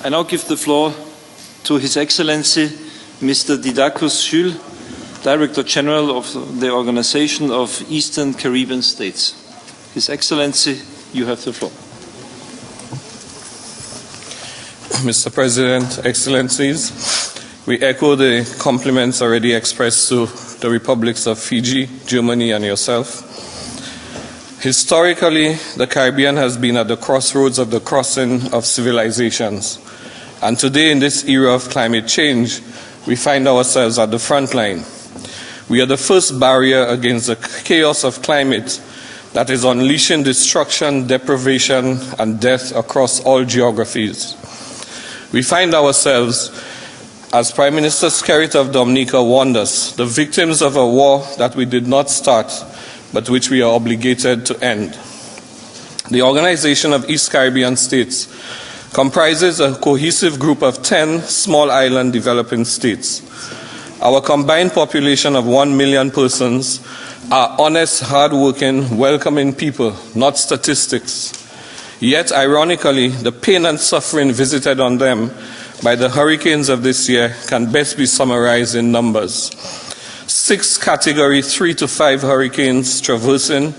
I now give the floor to His Excellency Mr. Didacus Jules, Director General of the Organization of Eastern Caribbean States. His Excellency, you have the floor. Mr. President, Excellencies, we echo the compliments already expressed to the republics of Fiji, Germany, and yourself. Historically, the Caribbean has been at the crossroads of the crossing of civilizations. And today, in this era of climate change, we find ourselves at the front line. We are the first barrier against the chaos of climate that is unleashing destruction, deprivation, and death across all geographies. We find ourselves, as Prime Minister Skerrit of Dominica warned us, the victims of a war that we did not start, but which we are obligated to end. The Organization of East Caribbean States comprises a cohesive group of 10 small island developing states. Our combined population of 1 million persons are honest, hard-working, welcoming people, not statistics. Yet, ironically, the pain and suffering visited on them by the hurricanes of this year can best be summarized in numbers. 6 category 3 to 5 hurricanes traversing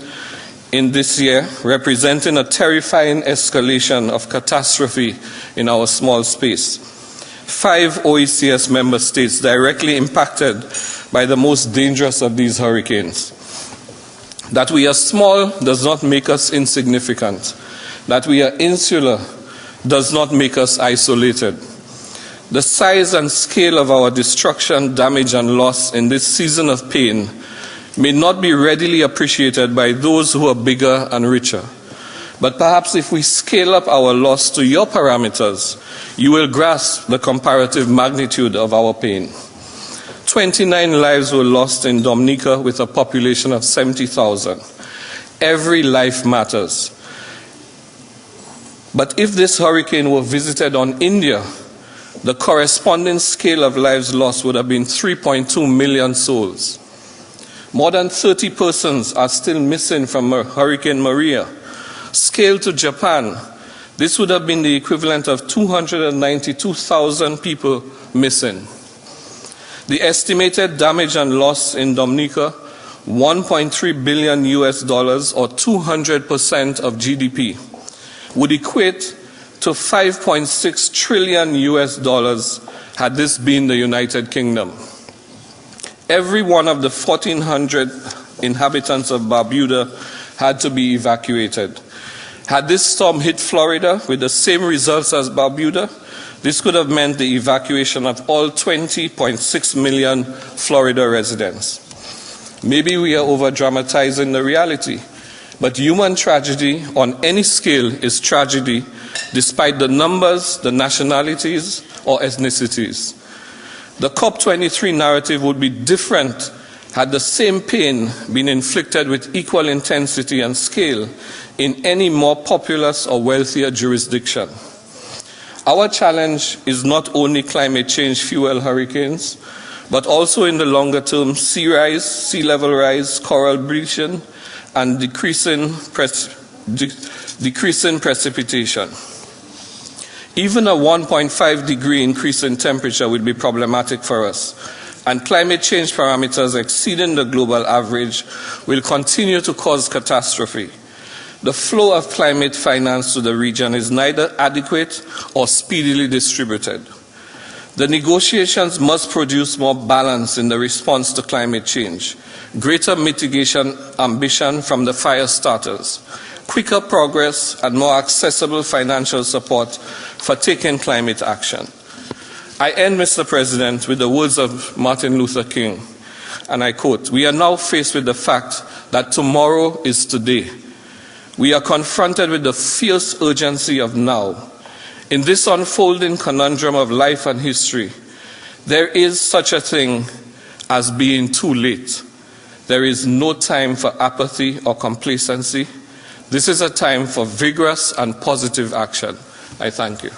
in this year, representing a terrifying escalation of catastrophe in our small space. 5 OECS member states directly impacted by the most dangerous of these hurricanes. That we are small does not make us insignificant. That we are insular does not make us isolated. The size and scale of our destruction, damage, and loss in this season of pain may not be readily appreciated by those who are bigger and richer. But perhaps if we scale up our loss to your parameters, you will grasp the comparative magnitude of our pain. 29 lives were lost in Dominica with a population of 70,000. Every life matters. But if this hurricane were visited on India, the corresponding scale of lives lost would have been 3.2 million souls. More than 30 persons are still missing from Hurricane Maria. Scaled to Japan, this would have been the equivalent of 292,000 people missing. The estimated damage and loss in Dominica, $1.3 billion US, or 200% of GDP, would equate to $5.6 trillion US had this been the United Kingdom. Every one of the 1,400 inhabitants of Barbuda had to be evacuated. Had this storm hit Florida with the same results as Barbuda, this could have meant the evacuation of all 20.6 million Florida residents. Maybe we are over-dramatizing the reality, but human tragedy on any scale is tragedy, despite the numbers, the nationalities, or ethnicities. The Cop23 narrative would be different had the same pain been inflicted with equal intensity and scale in any more populous or wealthier jurisdiction. Our challenge is not only climate change fuel hurricanes, but also in the longer term sea rise, sea level rise, coral bleaching, and decreasing precipitation. Even a 1.5 degree increase in temperature would be problematic for us, and climate change parameters exceeding the global average will continue to cause catastrophe. The flow of climate finance to the region is neither adequate or speedily distributed. The negotiations must produce more balance in the response to climate change, greater mitigation ambition from the fire starters, quicker progress, and more accessible financial support for taking climate action. I end, Mr. President, with the words of Martin Luther King, and I quote, "We are now faced with the fact that tomorrow is today. We are confronted with the fierce urgency of now. In this unfolding conundrum of life and history, there is such a thing as being too late. There is no time for apathy or complacency. This is a time for vigorous and positive action." I thank you.